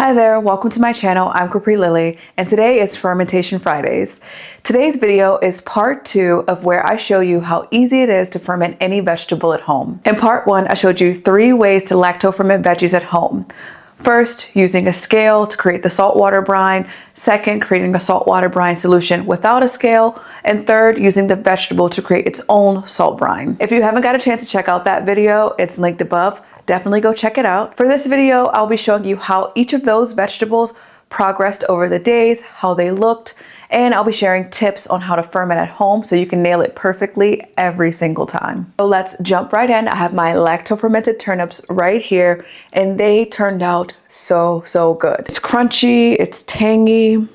Hi there, welcome to my channel. I'm Capri Lily, and today is Fermentation Fridays. Today's video is part 2 of where I show you how easy it is to ferment any vegetable at home. In part 1, I showed you 3 ways to lacto-ferment veggies at home. First, using a scale to create the saltwater brine. Second, creating a saltwater brine solution without a scale. And third, using the vegetable to create its own salt brine. If you haven't got a chance to check out that video, it's linked above. Definitely go check it out. For this video, I'll be showing you how each of those vegetables progressed over the days, how they looked, and I'll be sharing tips on how to ferment at home so you can nail it perfectly every single time. So let's jump right in. I have my lacto-fermented turnips right here, and they turned out so good. It's crunchy, it's tangy.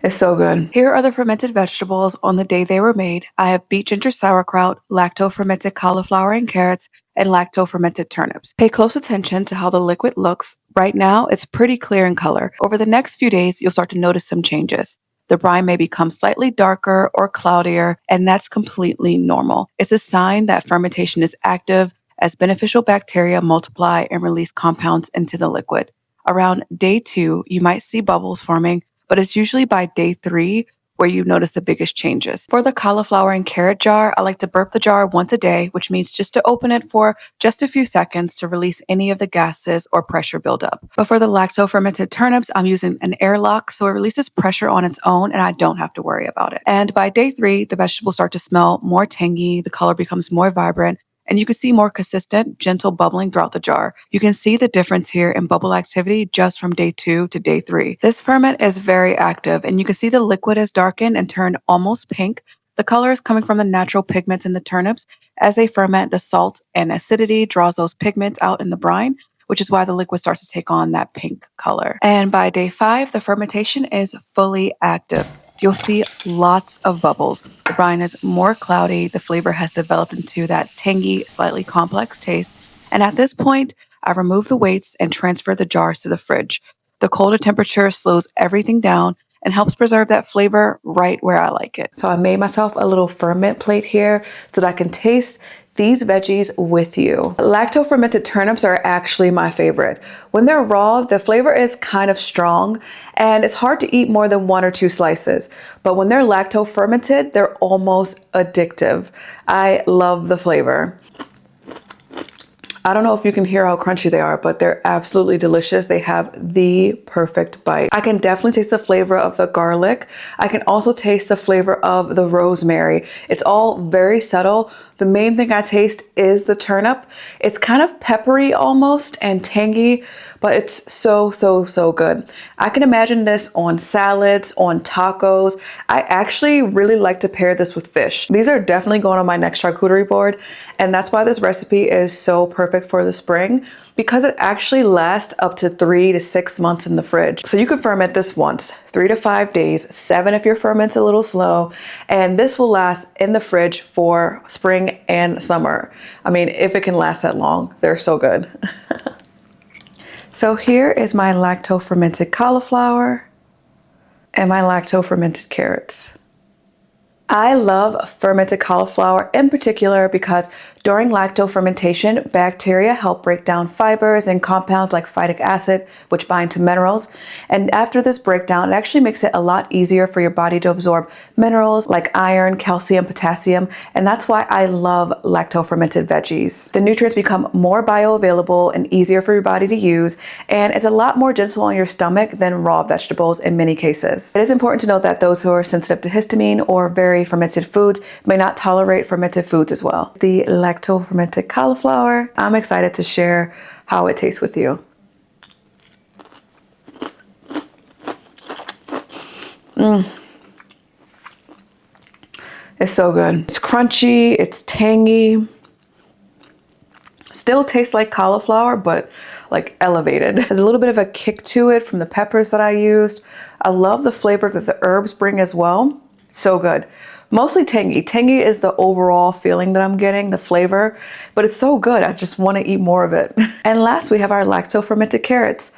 It's so good. Here are the fermented vegetables on the day they were made. I have beet ginger sauerkraut, lacto-fermented cauliflower and carrots, and lacto-fermented turnips. Pay close attention to how the liquid looks. Right now, it's pretty clear in color. Over the next few days, you'll start to notice some changes. The brine may become slightly darker or cloudier, and that's completely normal. It's a sign that fermentation is active as beneficial bacteria multiply and release compounds into the liquid. Around day 2, you might see bubbles forming, but it's usually by day 3 where you notice the biggest changes. For the cauliflower and carrot jar, I like to burp the jar once a day, which means just to open it for just a few seconds to release any of the gases or pressure buildup. But for the lacto-fermented turnips, I'm using an airlock, so it releases pressure on its own and I don't have to worry about it. And by day 3, the vegetables start to smell more tangy, the color becomes more vibrant, and you can see more consistent, gentle bubbling throughout the jar. You can see the difference here in bubble activity just from day 2 to day 3. This ferment is very active, and you can see the liquid has darkened and turned almost pink. The color is coming from the natural pigments in the turnips. As they ferment, the salt and acidity draws those pigments out in the brine, which is why the liquid starts to take on that pink color. And by day 5, the fermentation is fully active. You'll see lots of bubbles. The brine is more cloudy. The flavor has developed into that tangy, slightly complex taste. And at this point, I remove the weights and transfer the jars to the fridge. The colder temperature slows everything down and helps preserve that flavor right where I like it. So I made myself a little ferment plate here so that I can taste these veggies with you. Lacto-fermented turnips are actually my favorite. When they're raw, the flavor is kind of strong and it's hard to eat more than 1 or 2 slices. But when they're lacto-fermented, they're almost addictive. I love the flavor. I don't know if you can hear how crunchy they are, but they're absolutely delicious. They have the perfect bite. I can definitely taste the flavor of the garlic. I can also taste the flavor of the rosemary. It's all very subtle. The main thing I taste is the turnip. It's kind of peppery almost and tangy, but it's so good. I can imagine this on salads, on tacos. I actually really like to pair this with fish. These are definitely going on my next charcuterie board, and that's why this recipe is so perfect for the spring, because it actually lasts up to 3 to 6 months in the fridge. So you can ferment this once, 3 to 5 days, 7 if your ferment's a little slow, and this will last in the fridge for spring and summer. I mean, if it can last that long, they're so good. So here is my lacto-fermented cauliflower and my lacto-fermented carrots. I love fermented cauliflower in particular because during lacto-fermentation, bacteria help break down fibers and compounds like phytic acid, which bind to minerals. And after this breakdown, it actually makes it a lot easier for your body to absorb minerals like iron, calcium, potassium, and that's why I love lacto-fermented veggies. The nutrients become more bioavailable and easier for your body to use, and it's a lot more gentle on your stomach than raw vegetables in many cases. It is important to note that those who are sensitive to histamine or very fermented foods may not tolerate fermented foods as well. The lacto-fermented cauliflower, I'm excited to share how it tastes with you. It's so good. It's crunchy, it's tangy. Still tastes like cauliflower, but like elevated. There's a little bit of a kick to it from the peppers that I used. I love the flavor that the herbs bring as well. So good. Mostly tangy. Tangy is the overall feeling that I'm getting, the flavor, but it's so good. I just want to eat more of it. And last, we have our lacto-fermented carrots.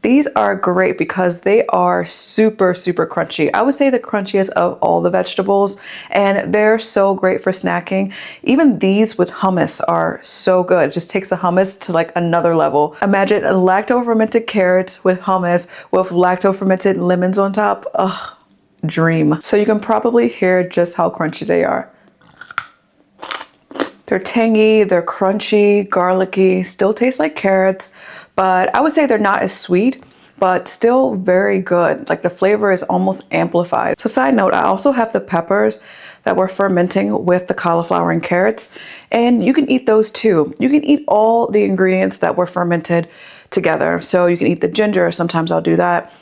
These are great because they are super, super crunchy. I would say the crunchiest of all the vegetables, and they're so great for snacking. Even these with hummus are so good. It just takes the hummus to like another level. Imagine a lacto-fermented carrots with hummus with lacto-fermented lemons on top. Ugh, dream. So you can probably hear just how crunchy they are. They're tangy, they're crunchy, garlicky, still taste like carrots, but I would say they're not as sweet, but still very good. Like the flavor is almost amplified. So side note, I also have the peppers that we're fermenting with the cauliflower and carrots, and you can eat those too. You can eat all the ingredients that were fermented together. So you can eat the ginger, sometimes I'll do that,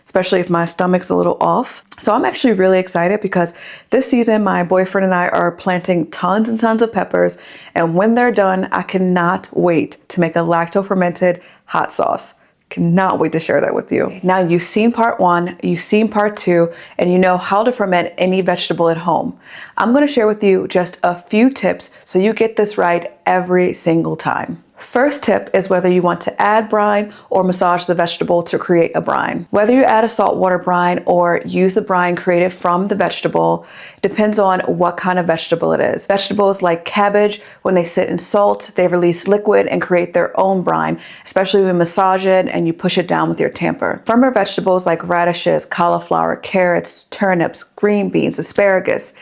especially if my stomach's a little off. So I'm actually really excited because this season, my boyfriend and I are planting tons and tons of peppers. And when they're done, I cannot wait to make a lacto-fermented hot sauce. Cannot wait to share that with you. Now you've seen part 1, you've seen part 2, and you know how to ferment any vegetable at home. I'm gonna share with you just a few tips so you get this right every single time. First tip is whether you want to add brine or massage the vegetable to create a brine. Whether you add a saltwater brine or use the brine created from the vegetable depends on what kind of vegetable it is. Vegetables like cabbage, when they sit in salt, they release liquid and create their own brine, especially when you massage it and you push it down with your tamper. Firmer vegetables like radishes, cauliflower, carrots, turnips, green beans, asparagus,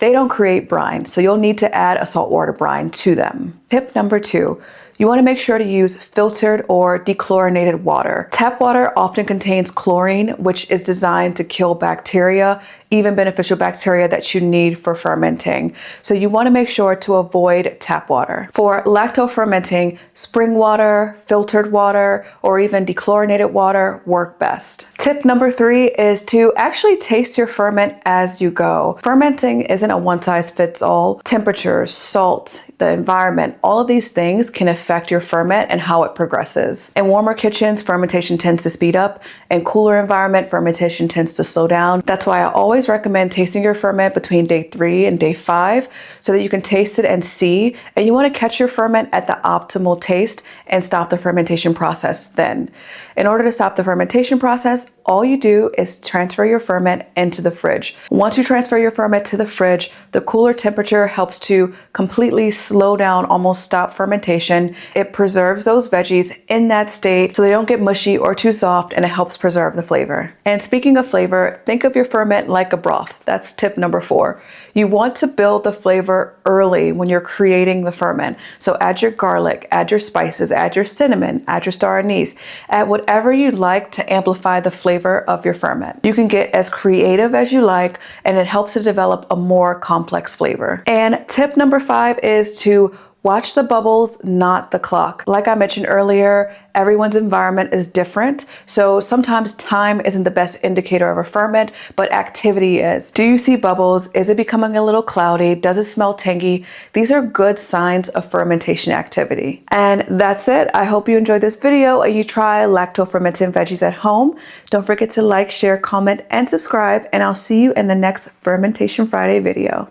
they don't create brine, so you'll need to add a saltwater brine to them. Tip number 2. You want to make sure to use filtered or dechlorinated water. Tap water often contains chlorine, which is designed to kill bacteria, even beneficial bacteria that you need for fermenting. So you want to make sure to avoid tap water. For lacto-fermenting, spring water, filtered water, or even dechlorinated water work best. Tip number 3 is to actually taste your ferment as you go. Fermenting isn't a one-size-fits-all. Temperature, salt, the environment, all of these things can affect your ferment and how it progresses. In warmer kitchens, fermentation tends to speed up. In cooler environment, fermentation tends to slow down. That's why I always recommend tasting your ferment between day 3 and day 5 so that you can taste it and see, and you want to catch your ferment at the optimal taste and stop the fermentation process then. In order to stop the fermentation process, all you do is transfer your ferment into the fridge. Once you transfer your ferment to the fridge, the cooler temperature helps to completely slow down, almost stop fermentation. It preserves those veggies in that state so they don't get mushy or too soft, and it helps preserve the flavor. And speaking of flavor, think of your ferment like a broth. That's tip number 4. You want to build the flavor early when you're creating the ferment. So add your garlic, add your spices, add your cinnamon, add your star anise, add whatever you'd like to amplify the flavor of your ferment. You can get as creative as you like, and it helps to develop a more complex flavor. And tip number 5 is to watch the bubbles, not the clock. Like I mentioned earlier, everyone's environment is different, so sometimes time isn't the best indicator of a ferment, but activity is. Do you see bubbles? Is it becoming a little cloudy? Does it smell tangy? These are good signs of fermentation activity. And that's it. I hope you enjoyed this video and you try lacto-fermented veggies at home. Don't forget to like, share, comment, and subscribe, and I'll see you in the next Fermentation Friday video.